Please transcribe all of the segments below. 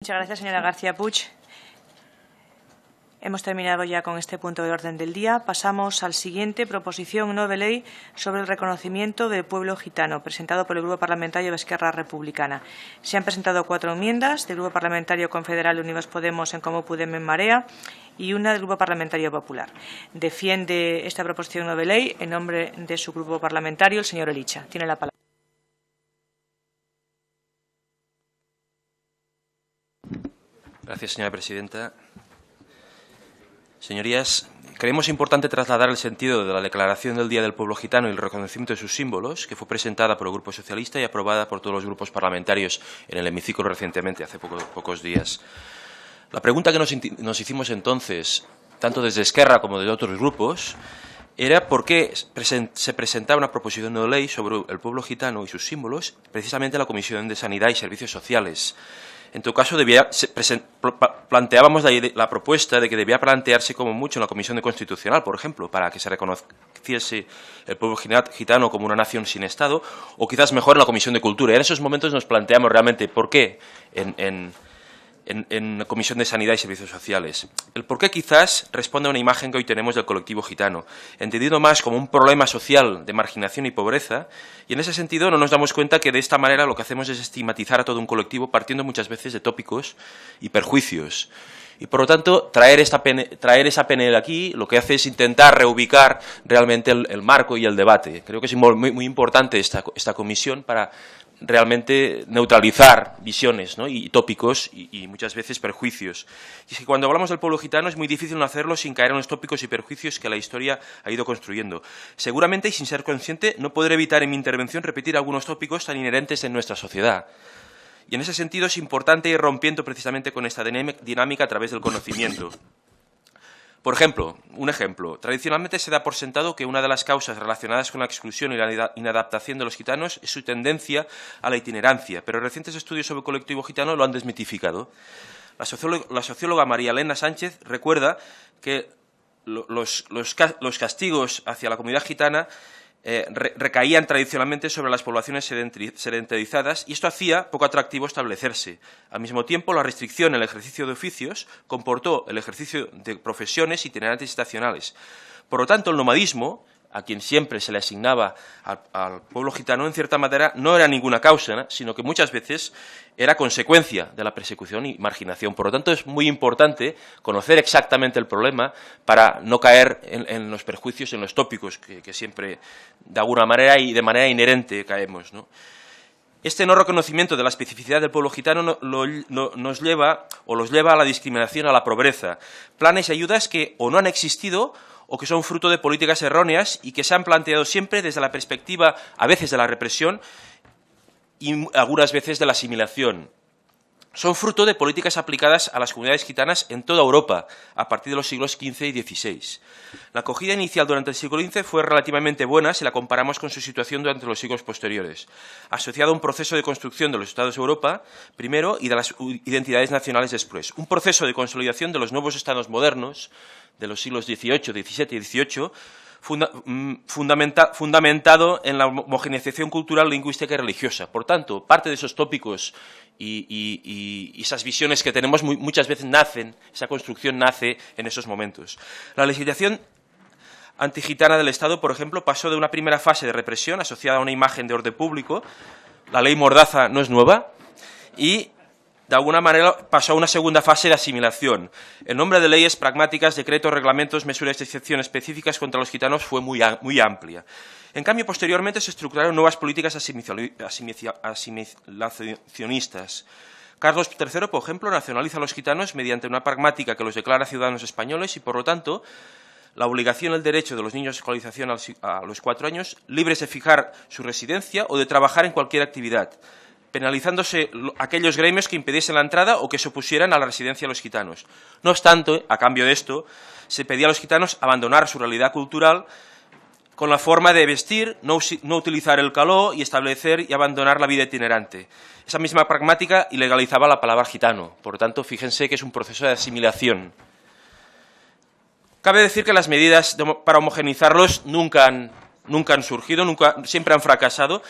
Muchas gracias, señora García Puig. Hemos terminado ya con este punto de orden del día. Pasamos al siguiente, proposición no de ley sobre el reconocimiento del pueblo gitano, presentado por el Grupo Parlamentario de Esquerra Republicana. Se han presentado 4 enmiendas del Grupo Parlamentario Confederal Unidos Podemos, En Comú Podem, En Marea y una del Grupo Parlamentario Popular. Defiende esta proposición no de ley en nombre de su grupo parlamentario el señor Elicha. Tiene la palabra. Gracias, señora presidenta. Señorías, creemos importante trasladar el sentido de la Declaración del Día del Pueblo Gitano y el reconocimiento de sus símbolos, que fue presentada por el Grupo Socialista y aprobada por todos los grupos parlamentarios en el hemiciclo recientemente, hace pocos días. La pregunta que nos hicimos entonces, tanto desde Esquerra como de otros grupos, era por qué se presentaba una proposición no de ley sobre el pueblo gitano y sus símbolos precisamente en la Comisión de Sanidad y Servicios Sociales. En todo caso, planteábamos la propuesta de que debía plantearse como mucho en la Comisión de Constitucional, por ejemplo, para que se reconociese el pueblo gitano como una nación sin Estado, o quizás mejor en la Comisión de Cultura. Y en esos momentos nos planteamos realmente por qué en la Comisión de Sanidad y Servicios Sociales. El por qué quizás responde a una imagen que hoy tenemos del colectivo gitano, entendido más como un problema social de marginación y pobreza, y en ese sentido no nos damos cuenta que de esta manera lo que hacemos es estigmatizar a todo un colectivo partiendo muchas veces de tópicos y perjuicios. Y por lo tanto, traer esa PNL aquí lo que hace es intentar reubicar realmente el marco y el debate. Creo que es muy importante esta comisión para realmente neutralizar visiones, ¿no? y tópicos y muchas veces perjuicios. Y es que cuando hablamos del pueblo gitano es muy difícil no hacerlo sin caer en los tópicos y perjuicios que la historia ha ido construyendo. Seguramente, y sin ser consciente, no podré evitar en mi intervención repetir algunos tópicos tan inherentes en nuestra sociedad. Y en ese sentido es importante ir rompiendo precisamente con esta dinámica a través del conocimiento. Por ejemplo, tradicionalmente se da por sentado que una de las causas relacionadas con la exclusión y la inadaptación de los gitanos es su tendencia a la itinerancia, pero recientes estudios sobre el colectivo gitano lo han desmitificado. La socióloga María Elena Sánchez recuerda que los castigos hacia la comunidad gitana recaían tradicionalmente sobre las poblaciones sedentarizadas y esto hacía poco atractivo establecerse. Al mismo tiempo, la restricción en el ejercicio de oficios comportó el ejercicio de profesiones itinerantes y estacionales. Por lo tanto, el nomadismo, a quien siempre se le asignaba al pueblo gitano, en cierta manera no era ninguna causa, ¿no? Sino que muchas veces era consecuencia de la persecución y marginación. Por lo tanto, es muy importante conocer exactamente el problema para no caer en los perjuicios, en los tópicos que siempre, de alguna manera y de manera inherente, caemos, ¿no? Este no reconocimiento de la especificidad del pueblo gitano los lleva a la discriminación, a la pobreza. Planes y ayudas que o no han existido o que son fruto de políticas erróneas y que se han planteado siempre desde la perspectiva, a veces, de la represión y algunas veces de la asimilación. Son fruto de políticas aplicadas a las comunidades gitanas en toda Europa, a partir de los siglos XV y XVI. La acogida inicial durante el siglo XX fue relativamente buena si la comparamos con su situación durante los siglos posteriores, asociada a un proceso de construcción de los Estados de Europa, primero, y de las identidades nacionales después. Un proceso de consolidación de los nuevos estados modernos de los siglos XVIII, XVII y XVIII, fundamentado en la homogeneización cultural, lingüística y religiosa. Por tanto, parte de esos tópicos y esas visiones que tenemos muchas veces esa construcción nace en esos momentos. La legislación antigitana del Estado, por ejemplo, pasó de una primera fase de represión asociada a una imagen de orden público. La ley Mordaza no es nueva y de alguna manera pasó a una segunda fase de asimilación. El nombre de leyes pragmáticas, decretos, reglamentos, mesures de excepción específicas contra los gitanos fue muy amplia. En cambio, posteriormente se estructuraron nuevas políticas asimilacionistas. Carlos III, por ejemplo, nacionaliza a los gitanos mediante una pragmática que los declara ciudadanos españoles y, por lo tanto, la obligación y el derecho de los niños de escolarización a los 4 años, libres de fijar su residencia o de trabajar en cualquier actividad, penalizándose aquellos gremios que impidiesen la entrada o que se opusieran a la residencia de los gitanos. No obstante, a cambio de esto, se pedía a los gitanos abandonar su realidad cultural con la forma de vestir, no utilizar el caló y establecer y abandonar la vida itinerante. Esa misma pragmática ilegalizaba la palabra gitano. Por lo tanto, fíjense que es un proceso de asimilación. Cabe decir que las medidas para homogeneizarlos nunca han surgido, siempre han fracasado.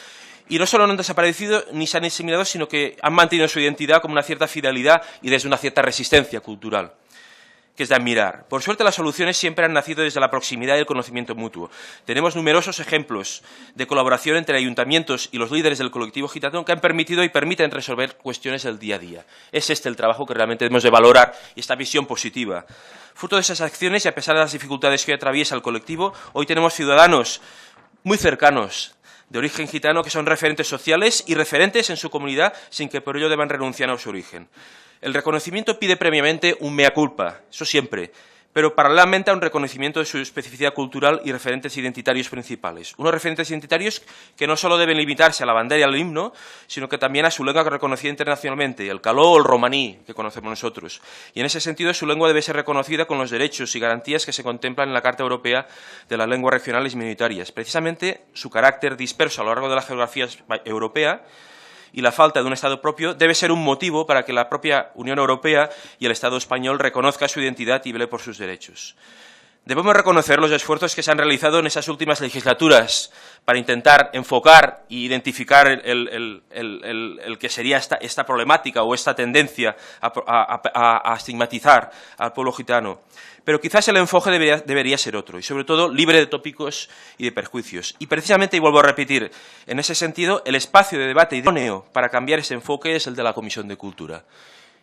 Y no solo no han desaparecido ni se han asimilado, sino que han mantenido su identidad como una cierta fidelidad y desde una cierta resistencia cultural, que es de admirar. Por suerte, las soluciones siempre han nacido desde la proximidad y el conocimiento mutuo. Tenemos numerosos ejemplos de colaboración entre ayuntamientos y los líderes del colectivo gitano que han permitido y permiten resolver cuestiones del día a día. Es este el trabajo que realmente debemos de valorar y esta visión positiva. Fruto de esas acciones y a pesar de las dificultades que hoy atraviesa el colectivo, hoy tenemos ciudadanos muy cercanos de origen gitano que son referentes sociales y referentes en su comunidad sin que por ello deban renunciar a su origen. El reconocimiento pide previamente un mea culpa, eso siempre, pero paralelamente a un reconocimiento de su especificidad cultural y referentes identitarios principales. Unos referentes identitarios que no solo deben limitarse a la bandera y al himno, sino que también a su lengua reconocida internacionalmente, el caló o el romaní, que conocemos nosotros. Y en ese sentido su lengua debe ser reconocida con los derechos y garantías que se contemplan en la Carta Europea de las Lenguas Regionales y Minoritarias. Precisamente su carácter disperso a lo largo de la geografía europea y la falta de un Estado propio debe ser un motivo para que la propia Unión Europea y el Estado español reconozca su identidad y vele por sus derechos. Debemos reconocer los esfuerzos que se han realizado en esas últimas legislaturas para intentar enfocar e identificar el que sería esta problemática o esta tendencia a estigmatizar al pueblo gitano. Pero quizás el enfoque debería ser otro y, sobre todo, libre de tópicos y de perjuicios. Y precisamente, y vuelvo a repetir, en ese sentido, el espacio de debate idóneo para cambiar ese enfoque es el de la Comisión de Cultura.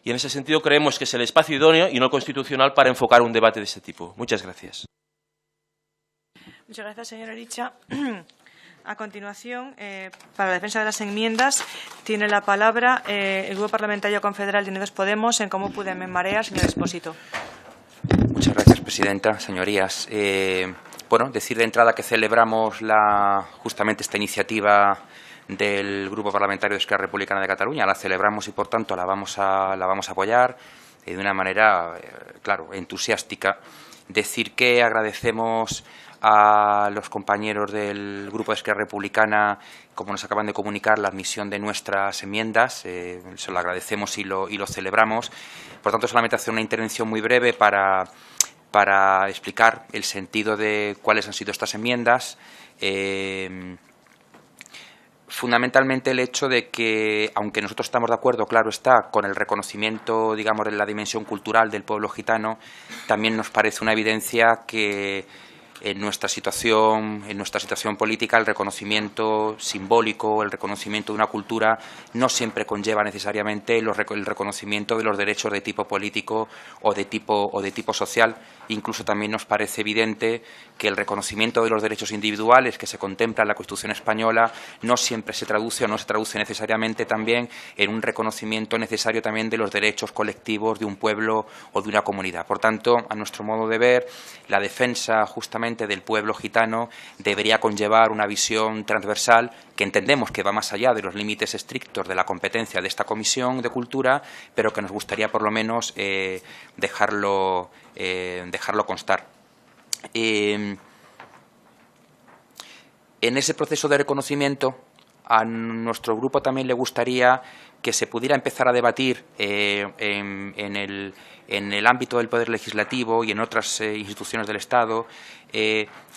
Y en ese sentido creemos que es el espacio idóneo y no constitucional para enfocar un debate de este tipo. Muchas gracias. Muchas gracias, señora Richa. A continuación, para la defensa de las enmiendas, tiene la palabra el Grupo Parlamentario Confederal de Unidos Podemos, en Comú Podem en Marea, señor Expósito. Muchas gracias, presidenta. Señorías, bueno, decir de entrada que celebramos justamente esta iniciativa del Grupo Parlamentario de Esquerra Republicana de Cataluña. La celebramos y, por tanto, la vamos a apoyar de una manera, claro, entusiástica. Decir que agradecemos a los compañeros del Grupo de Esquerra Republicana, como nos acaban de comunicar, la admisión de nuestras enmiendas. Se lo agradecemos y lo celebramos. Por tanto, solamente hacer una intervención muy breve para explicar el sentido de cuáles han sido estas enmiendas. Fundamentalmente el hecho de que, aunque nosotros estamos de acuerdo, claro está, con el reconocimiento, digamos, de la dimensión cultural del pueblo gitano, también nos parece una evidencia que en nuestra situación política el reconocimiento simbólico, el reconocimiento de una cultura no siempre conlleva necesariamente el reconocimiento de los derechos de tipo político o de tipo social. Incluso también nos parece evidente que el reconocimiento de los derechos individuales que se contempla en la Constitución española no siempre se traduce o no se traduce necesariamente también en un reconocimiento necesario también de los derechos colectivos de un pueblo o de una comunidad. Por tanto, a nuestro modo de ver, la defensa justamente del pueblo gitano debería conllevar una visión transversal que entendemos que va más allá de los límites estrictos de la competencia de esta Comisión de Cultura, pero que nos gustaría por lo menos dejarlo constar. En ese proceso de reconocimiento, a nuestro grupo también le gustaría que se pudiera empezar a debatir en el ámbito del Poder Legislativo y en otras instituciones del Estado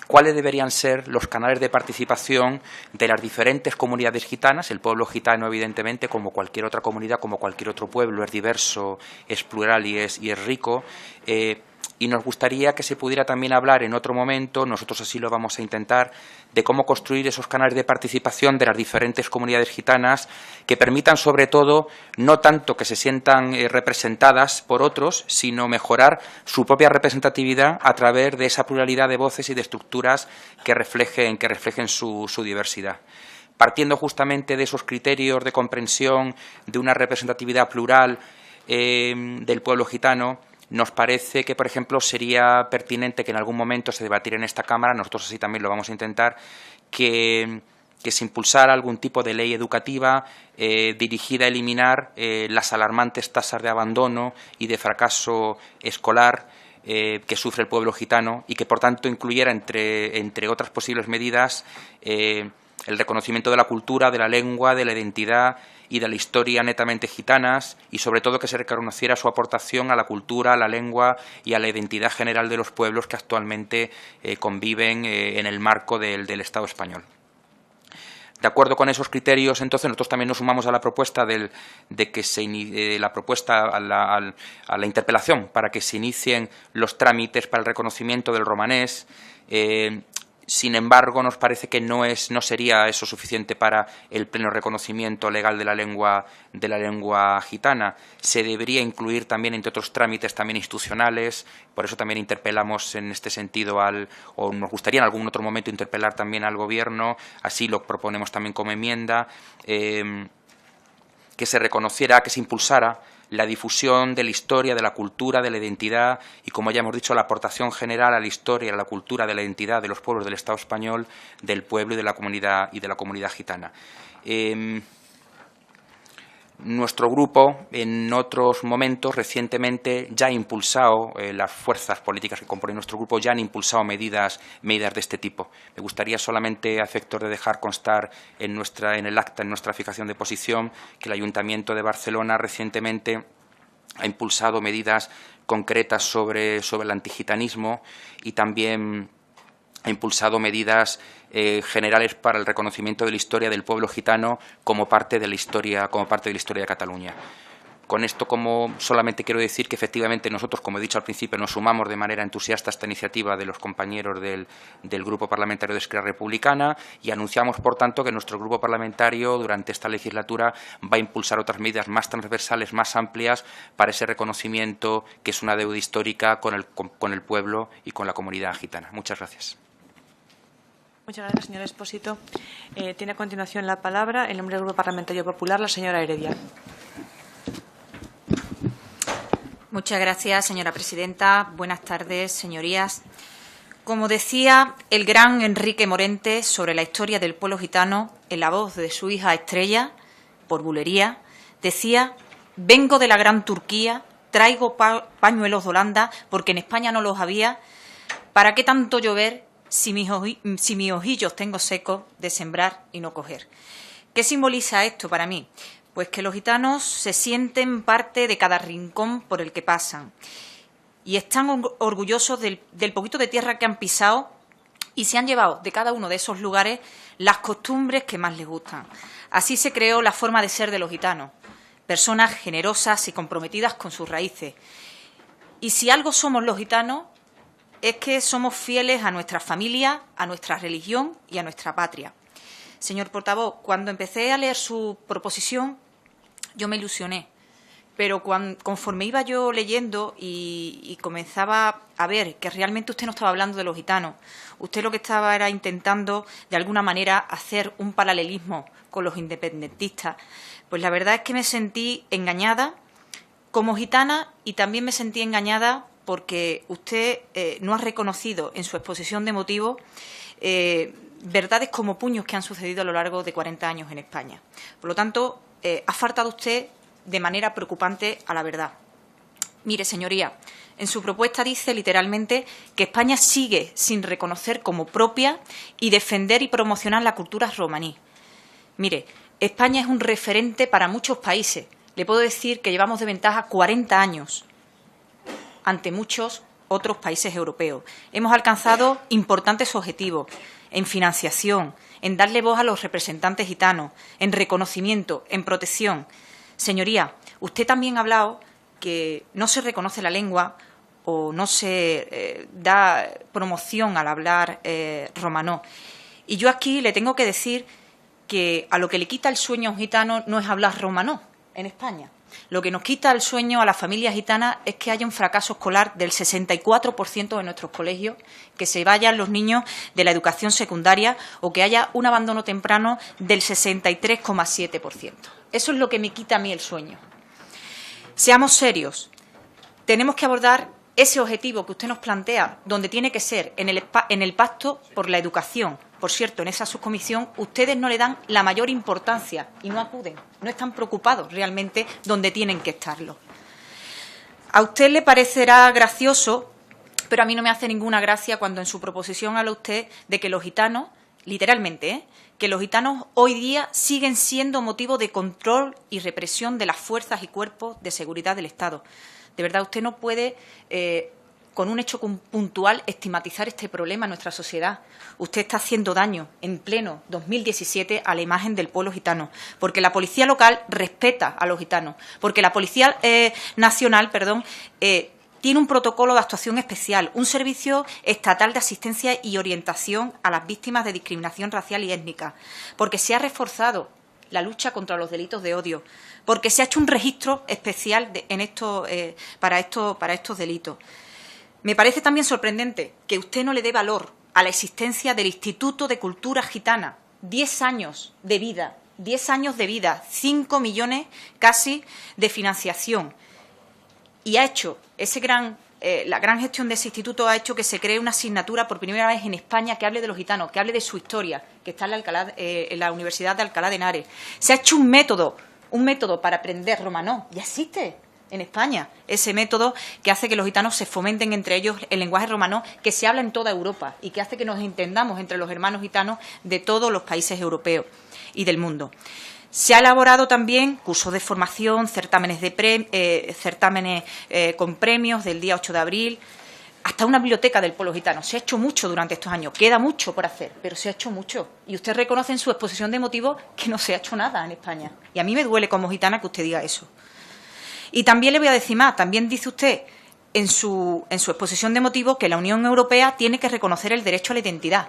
cuáles deberían ser los canales de participación de las diferentes comunidades gitanas. El pueblo gitano, evidentemente, como cualquier otra comunidad, como cualquier otro pueblo, es diverso, es plural y es rico. Y nos gustaría que se pudiera también hablar en otro momento, nosotros así lo vamos a intentar, de cómo construir esos canales de participación de las diferentes comunidades gitanas que permitan, sobre todo, no tanto que se sientan representadas por otros, sino mejorar su propia representatividad a través de esa pluralidad de voces y de estructuras que reflejen su diversidad. Partiendo justamente de esos criterios de comprensión de una representatividad plural del pueblo gitano, nos parece que, por ejemplo, sería pertinente que en algún momento se debatiera en esta Cámara, nosotros así también lo vamos a intentar, que se impulsara algún tipo de ley educativa dirigida a eliminar las alarmantes tasas de abandono y de fracaso escolar que sufre el pueblo gitano y que, por tanto, incluyera, entre otras posibles medidas, el reconocimiento de la cultura, de la lengua, de la identidad y de la historia netamente gitanas y, sobre todo, que se reconociera su aportación a la cultura, a la lengua y a la identidad general de los pueblos que actualmente conviven en el marco del Estado español. De acuerdo con esos criterios, entonces, nosotros también nos sumamos a la propuesta a la interpelación para que se inicien los trámites para el reconocimiento del romanés. Sin embargo, nos parece que no sería eso suficiente para el pleno reconocimiento legal de la lengua gitana. Se debería incluir también, entre otros trámites también institucionales. Por eso también interpelamos en este sentido o nos gustaría en algún otro momento interpelar también al Gobierno. Así lo proponemos también como enmienda, que se reconociera, que se impulsara la difusión de la historia, de la cultura, de la identidad y, como ya hemos dicho, la aportación general a la historia, a la cultura, de la identidad de los pueblos del Estado español, del pueblo y de la comunidad gitana. Nuestro grupo, en otros momentos, recientemente, ya ha impulsado, las fuerzas políticas que componen nuestro grupo ya han impulsado medidas de este tipo. Me gustaría solamente, a efectos de dejar constar en el acta, en nuestra fijación de posición, que el Ayuntamiento de Barcelona recientemente ha impulsado medidas concretas sobre el antigitanismo y también ha impulsado medidas generales para el reconocimiento de la historia del pueblo gitano como parte de la historia de Cataluña. Con esto, solamente quiero decir que efectivamente nosotros, como he dicho al principio, nos sumamos de manera entusiasta a esta iniciativa de los compañeros del Grupo Parlamentario de Esquerra Republicana y anunciamos, por tanto, que nuestro Grupo Parlamentario durante esta legislatura va a impulsar otras medidas más transversales, más amplias para ese reconocimiento que es una deuda histórica con el pueblo y con la comunidad gitana. Muchas gracias. Muchas gracias, señor Expósito. Tiene a continuación la palabra, en nombre del Grupo Parlamentario Popular, la señora Heredia. Muchas gracias, señora presidenta. Buenas tardes, señorías. Como decía el gran Enrique Morente sobre la historia del pueblo gitano, en la voz de su hija Estrella, por bulería, decía: vengo de la gran Turquía, traigo pañuelos de Holanda, porque en España no los había. ¿Para qué tanto llover si mis ojillos tengo secos de sembrar y no coger? ¿Qué simboliza esto para mí? Pues que los gitanos se sienten parte de cada rincón por el que pasan y están orgullosos del poquito de tierra que han pisado y se han llevado de cada uno de esos lugares las costumbres que más les gustan. Así se creó la forma de ser de los gitanos, personas generosas y comprometidas con sus raíces. Y si algo somos los gitanos, es que somos fieles a nuestra familia, a nuestra religión y a nuestra patria. Señor portavoz, cuando empecé a leer su proposición, yo me ilusioné, pero conforme iba yo leyendo y comenzaba a ver que realmente usted no estaba hablando de los gitanos, usted lo que estaba era intentando, de alguna manera, hacer un paralelismo con los independentistas, pues la verdad es que me sentí engañada como gitana y también me sentí engañada porque usted no ha reconocido en su exposición de motivos verdades como puños que han sucedido a lo largo de 40 años en España. Por lo tanto, ha faltado usted de manera preocupante a la verdad. Mire, señoría, en su propuesta dice literalmente que España sigue sin reconocer como propia y defender y promocionar la cultura romaní. Mire, España es un referente para muchos países. Le puedo decir que llevamos de ventaja 40 años ante muchos otros países europeos. Hemos alcanzado importantes objetivos en financiación, en darle voz a los representantes gitanos, en reconocimiento, en protección. Señoría, usted también ha hablado que no se reconoce la lengua o no se da promoción al hablar romanó. Y yo aquí le tengo que decir que a lo que le quita el sueño a un gitano no es hablar romanó en España. Lo que nos quita el sueño a las familias gitanas es que haya un fracaso escolar del 64% de nuestros colegios, que se vayan los niños de la educación secundaria o que haya un abandono temprano del 63,7%. Eso es lo que me quita a mí el sueño. Seamos serios. Tenemos que abordar ese objetivo que usted nos plantea, donde tiene que ser en el pacto por la educación. Por cierto, en esa subcomisión ustedes no le dan la mayor importancia y no acuden, no están preocupados realmente donde tienen que estarlo. A usted le parecerá gracioso, pero a mí no me hace ninguna gracia cuando en su proposición habla usted de que los gitanos, literalmente, que los gitanos hoy día siguen siendo motivo de control y represión de las fuerzas y cuerpos de seguridad del Estado. De verdad, usted no puede con un hecho puntual, estigmatizar este problema en nuestra sociedad. Usted está haciendo daño en pleno 2017 a la imagen del pueblo gitano, porque la policía local respeta a los gitanos, porque la Policía Nacional, tiene un protocolo de actuación especial, un servicio estatal de asistencia y orientación a las víctimas de discriminación racial y étnica, porque se ha reforzado la lucha contra los delitos de odio, porque se ha hecho un registro especial para estos delitos. Me parece también sorprendente que usted no le dé valor a la existencia del Instituto de Cultura Gitana. 10 años de vida, 5 millones casi de financiación. Y ha hecho la gran gestión de ese instituto ha hecho que se cree una asignatura por primera vez en España que hable de los gitanos, que hable de su historia, que está en la Universidad de Alcalá de Henares. Se ha hecho un método para aprender romanó. Ya existe en España ese método que hace que los gitanos se fomenten entre ellos el lenguaje romanó, que se habla en toda Europa y que hace que nos entendamos entre los hermanos gitanos de todos los países europeos y del mundo. Se ha elaborado también cursos de formación, certámenes con premios del día 8 de abril, hasta una biblioteca del pueblo gitano. Se ha hecho mucho durante estos años. Queda mucho por hacer, pero se ha hecho mucho. Y usted reconoce en su exposición de motivos que no se ha hecho nada en España. Y a mí me duele como gitana que usted diga eso. Y también le voy a decir más. También dice usted en su exposición de motivos que la Unión Europea tiene que reconocer el derecho a la identidad.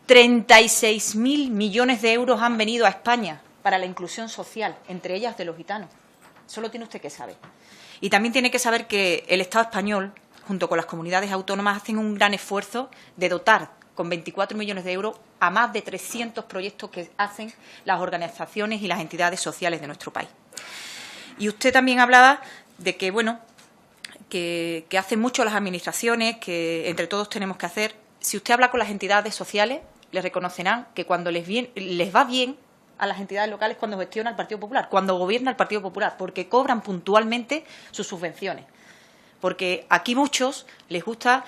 36.000 millones de euros han venido a España para la inclusión social, entre ellas de los gitanos. Eso lo tiene usted que saber. Y también tiene que saber que el Estado español, junto con las comunidades autónomas, hacen un gran esfuerzo de dotar con 24 millones de euros a más de 300 proyectos que hacen las organizaciones y las entidades sociales de nuestro país. Y usted también hablaba de que, que hacen mucho las administraciones, que entre todos tenemos que hacer. Si usted habla con las entidades sociales, le reconocerán que cuando les va bien a las entidades locales cuando gestiona el Partido Popular, cuando gobierna el Partido Popular, porque cobran puntualmente sus subvenciones. Porque aquí muchos les gusta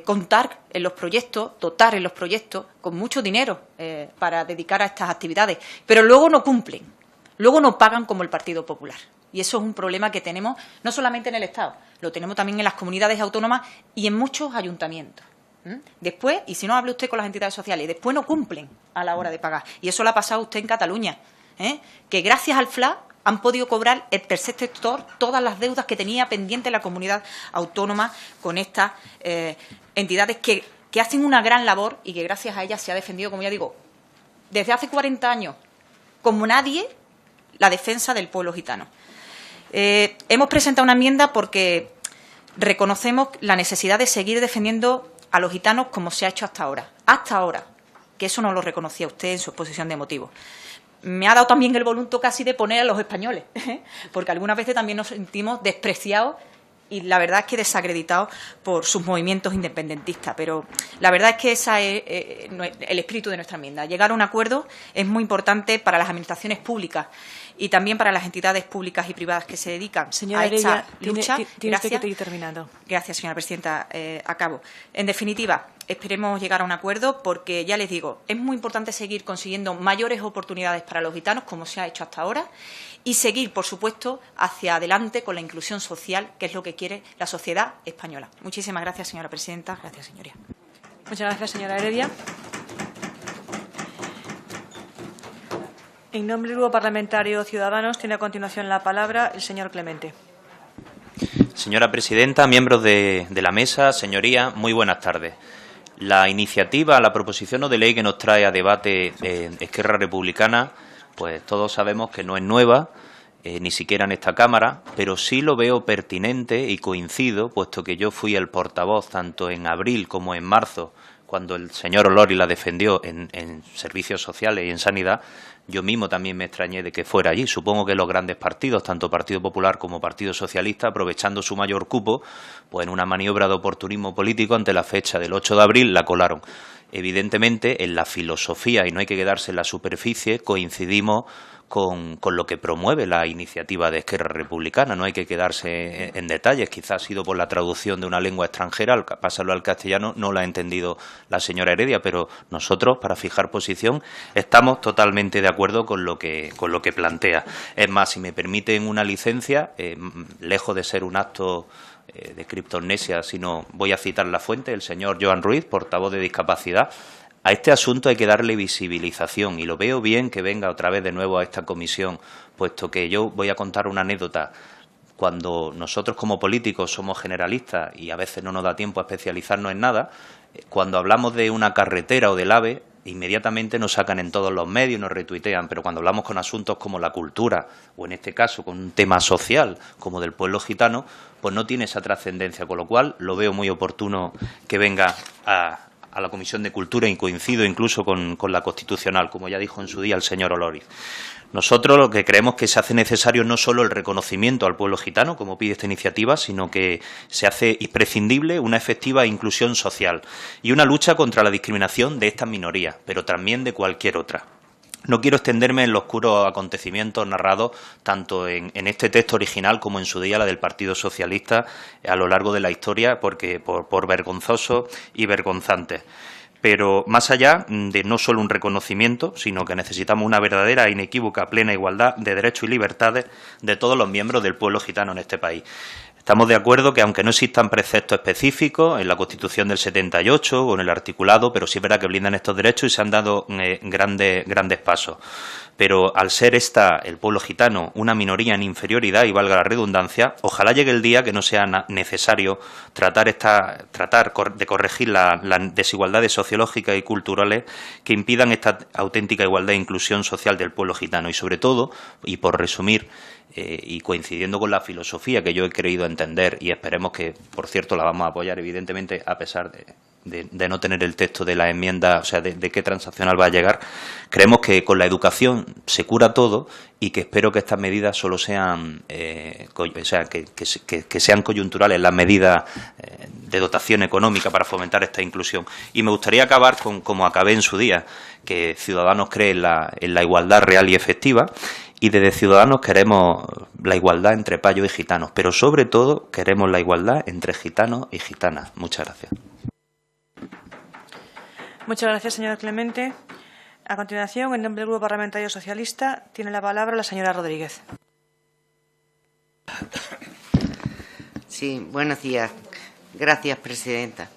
contar en los proyectos, dotar en los proyectos con mucho dinero para dedicar a estas actividades, pero luego no cumplen, luego no pagan como el Partido Popular. Y eso es un problema que tenemos no solamente en el Estado, lo tenemos también en las comunidades autónomas y en muchos ayuntamientos. Después, y si no hable usted con las entidades sociales, después no cumplen a la hora de pagar. Y eso lo ha pasado usted en Cataluña, que gracias al FLA han podido cobrar el tercer sector todas las deudas que tenía pendiente la comunidad autónoma con estas entidades que hacen una gran labor y que gracias a ellas se ha defendido, como ya digo, desde hace 40 años, como nadie, la defensa del pueblo gitano. Hemos presentado una enmienda porque reconocemos la necesidad de seguir defendiendo a los gitanos como se ha hecho hasta ahora, que eso no lo reconocía usted en su exposición de motivos. Me ha dado también el voluntad casi de poner a los españoles, porque algunas veces también nos sentimos despreciados y la verdad es que desacreditados por sus movimientos independentistas. Pero la verdad es que ese es el espíritu de nuestra enmienda. Llegar a un acuerdo es muy importante para las administraciones públicas y también para las entidades públicas y privadas que se dedican a esta lucha. Tiene usted que ir terminando. Gracias, señora presidenta. Acabo. En definitiva, esperemos llegar a un acuerdo porque, ya les digo, es muy importante seguir consiguiendo mayores oportunidades para los gitanos, como se ha hecho hasta ahora, y seguir, por supuesto, hacia adelante con la inclusión social, que es lo que quiere la sociedad española. Muchísimas gracias, señora presidenta. Gracias, señoría. Muchas gracias, señora Heredia. En nombre del Grupo Parlamentario Ciudadanos, tiene a continuación la palabra el señor Clemente. Señora presidenta, miembros de la mesa, señorías, muy buenas tardes. La iniciativa, la proposición no de ley que nos trae a debate Esquerra Republicana, pues todos sabemos que no es nueva, ni siquiera en esta Cámara, pero sí lo veo pertinente y coincido, puesto que yo fui el portavoz tanto en abril como en marzo, cuando el señor Olori la defendió en servicios sociales y en sanidad. Yo mismo también me extrañé de que fuera allí. Supongo que los grandes partidos, tanto Partido Popular como Partido Socialista, aprovechando su mayor cupo, pues en una maniobra de oportunismo político ante la fecha del 8 de abril, la colaron. Evidentemente, en la filosofía, y no hay que quedarse en la superficie, coincidimos con lo que promueve la iniciativa de Esquerra Republicana. No hay que quedarse en detalles. Quizás ha sido por la traducción de una lengua extranjera, al pasarlo al castellano no la ha entendido la señora Heredia, pero nosotros, para fijar posición, estamos totalmente de acuerdo con lo que plantea. Es más, si me permiten una licencia, lejos de ser un acto de criptomnesia, sino voy a citar la fuente, el señor Joan Ruiz, portavoz de Discapacidad. A este asunto hay que darle visibilización y lo veo bien que venga otra vez de nuevo a esta comisión, puesto que yo voy a contar una anécdota. Cuando nosotros como políticos somos generalistas y a veces no nos da tiempo a especializarnos en nada, cuando hablamos de una carretera o del AVE, inmediatamente nos sacan en todos los medios, nos retuitean, pero cuando hablamos con asuntos como la cultura, o en este caso con un tema social como del pueblo gitano, pues no tiene esa trascendencia, con lo cual lo veo muy oportuno que venga a la Comisión de Cultura y coincido incluso con la Constitucional, como ya dijo en su día el señor Oloriz. Nosotros lo que creemos que se hace necesario no solo el reconocimiento al pueblo gitano, como pide esta iniciativa, sino que se hace imprescindible una efectiva inclusión social y una lucha contra la discriminación de estas minorías, pero también de cualquier otra. No quiero extenderme en los oscuros acontecimientos narrados tanto en este texto original como en su día la del Partido Socialista a lo largo de la historia, porque por vergonzosos y vergonzantes. Pero más allá de no solo un reconocimiento, sino que necesitamos una verdadera e inequívoca plena igualdad de derechos y libertades de todos los miembros del pueblo gitano en este país. Estamos de acuerdo que, aunque no existan preceptos específicos en la Constitución del 78 o en el articulado, pero sí es verdad que blindan estos derechos y se han dado grandes pasos. Pero al ser el pueblo gitano, una minoría en inferioridad, y valga la redundancia, ojalá llegue el día que no sea necesario tratar de corregir las desigualdades sociológicas y culturales que impidan esta auténtica igualdad e inclusión social del pueblo gitano. Y sobre todo, y por resumir, y coincidiendo con la filosofía que yo he creído entender, y esperemos que, por cierto, la vamos a apoyar, evidentemente, a pesar de no tener el texto de la enmienda, o sea, de qué transaccional va a llegar, creemos que con la educación se cura todo y que espero que estas medidas solo sean, que sean coyunturales las medidas de dotación económica para fomentar esta inclusión. Y me gustaría acabar como acabé en su día, que Ciudadanos cree en la igualdad real y efectiva. Y desde Ciudadanos queremos la igualdad entre payos y gitanos, pero sobre todo queremos la igualdad entre gitanos y gitanas. Muchas gracias. Muchas gracias, señor Clemente. A continuación, en nombre del Grupo Parlamentario Socialista, tiene la palabra la señora Rodríguez. Sí, buenos días. Gracias, presidenta.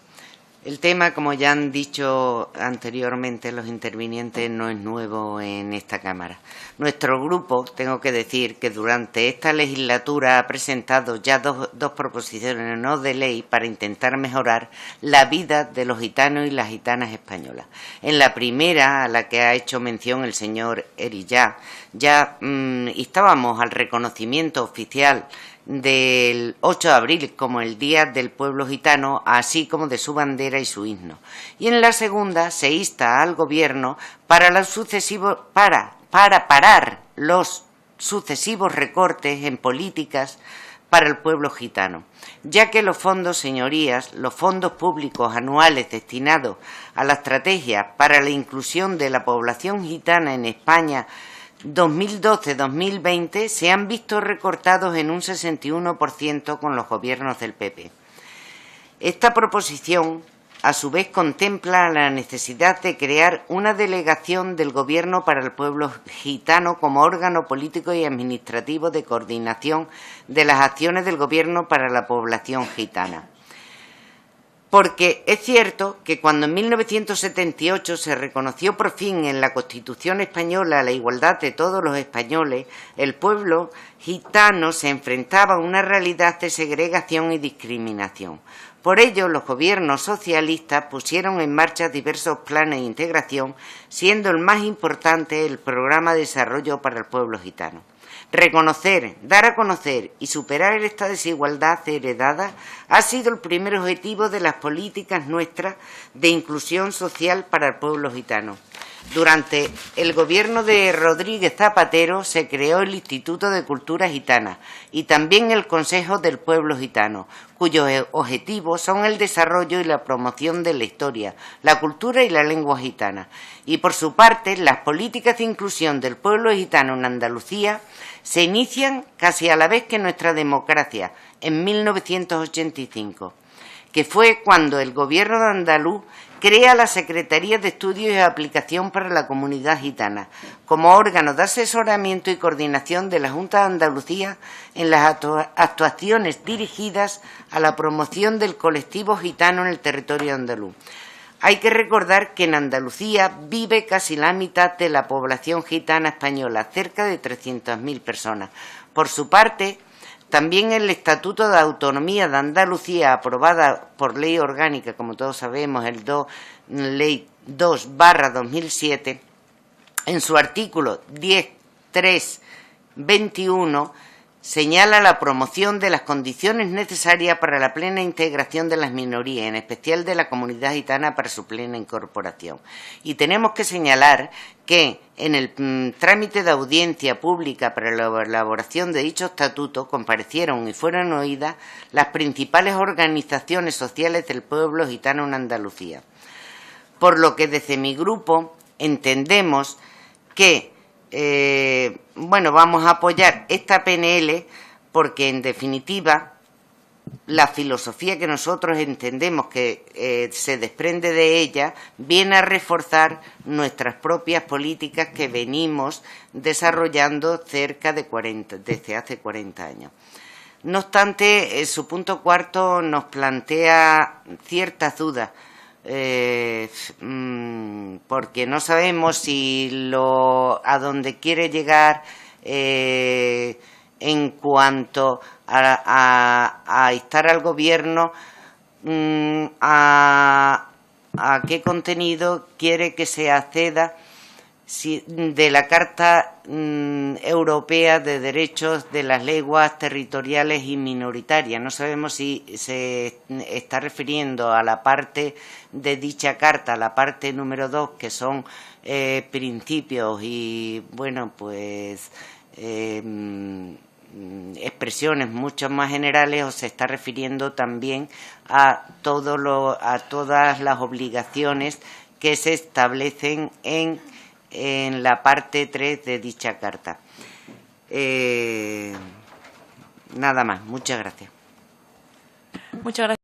El tema, como ya han dicho anteriormente los intervinientes, no es nuevo en esta Cámara. Nuestro grupo, tengo que decir, que durante esta legislatura ha presentado ya dos proposiciones no de ley para intentar mejorar la vida de los gitanos y las gitanas españolas. En la primera, a la que ha hecho mención el señor Erillá, ya instábamos al reconocimiento oficial del 8 de abril como el Día del Pueblo Gitano, así como de su bandera y su himno. Y en la segunda se insta al Gobierno para parar los sucesivos recortes en políticas para el pueblo gitano, ya que los fondos, señorías, los fondos públicos anuales destinados a la estrategia para la inclusión de la población gitana en España 2012-2020 se han visto recortados en un 61% con los gobiernos del PP. Esta proposición, a su vez, contempla la necesidad de crear una delegación del Gobierno para el pueblo gitano como órgano político y administrativo de coordinación de las acciones del Gobierno para la población gitana. Porque es cierto que cuando en 1978 se reconoció por fin en la Constitución española la igualdad de todos los españoles, el pueblo gitano se enfrentaba a una realidad de segregación y discriminación. Por ello, los gobiernos socialistas pusieron en marcha diversos planes de integración, siendo el más importante el Programa de Desarrollo para el Pueblo Gitano. Reconocer, dar a conocer y superar esta desigualdad heredada ha sido el primer objetivo de las políticas nuestras de inclusión social para el pueblo gitano. Durante el gobierno de Rodríguez Zapatero se creó el Instituto de Cultura Gitana y también el Consejo del Pueblo Gitano, cuyos objetivos son el desarrollo y la promoción de la historia, la cultura y la lengua gitana. Y por su parte, las políticas de inclusión del pueblo gitano en Andalucía se inician casi a la vez que nuestra democracia, en 1985, que fue cuando el gobierno de andaluz crea la Secretaría de Estudios y Aplicación para la Comunidad Gitana, como órgano de asesoramiento y coordinación de la Junta de Andalucía en las actuaciones dirigidas a la promoción del colectivo gitano en el territorio andaluz. Hay que recordar que en Andalucía vive casi la mitad de la población gitana española, cerca de 300.000 personas. Por su parte, también el Estatuto de Autonomía de Andalucía, aprobada por ley orgánica, como todos sabemos, Ley 2/2007, en su artículo 10.3.21, señala la promoción de las condiciones necesarias para la plena integración de las minorías, en especial de la comunidad gitana, para su plena incorporación. Y tenemos que señalar que en el trámite de audiencia pública para la elaboración de dicho estatuto comparecieron y fueron oídas las principales organizaciones sociales del pueblo gitano en Andalucía. Por lo que desde mi grupo entendemos que vamos a apoyar esta PNL porque, en definitiva, la filosofía que nosotros entendemos que se desprende de ella viene a reforzar nuestras propias políticas que venimos desarrollando desde hace 40 años. No obstante, su punto cuarto nos plantea ciertas dudas, porque no sabemos si a dónde quiere llegar en cuanto a instar al Gobierno a qué contenido quiere que se acceda de la Carta Europea de Derechos de las Lenguas Territoriales y Minoritarias. No sabemos si se está refiriendo a la parte de dicha carta, la parte número 2, que son principios y, expresiones mucho más generales, o se está refiriendo también a todas las obligaciones que se establecen en la parte 3 de dicha carta. Nada más. Muchas gracias. Muchas gracias.